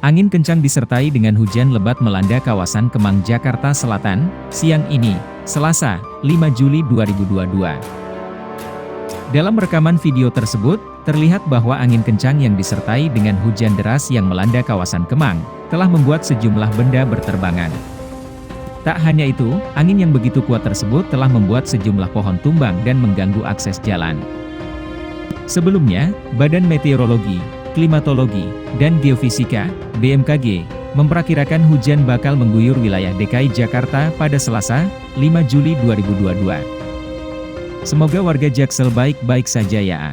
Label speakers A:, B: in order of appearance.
A: Angin kencang disertai dengan hujan lebat melanda kawasan Kemang, Jakarta Selatan, siang ini, Selasa, 5 Juli 2022. Dalam rekaman video tersebut, terlihat bahwa angin kencang yang disertai dengan hujan deras yang melanda kawasan Kemang, telah membuat sejumlah benda berterbangan. Tak hanya itu, angin yang begitu kuat tersebut telah membuat sejumlah pohon tumbang dan mengganggu akses jalan. Sebelumnya, Badan Meteorologi, Klimatologi, dan Geofisika, BMKG, memperkirakan hujan bakal mengguyur wilayah DKI Jakarta pada Selasa, 5 Juli 2022. Semoga warga Jaksel baik-baik saja ya.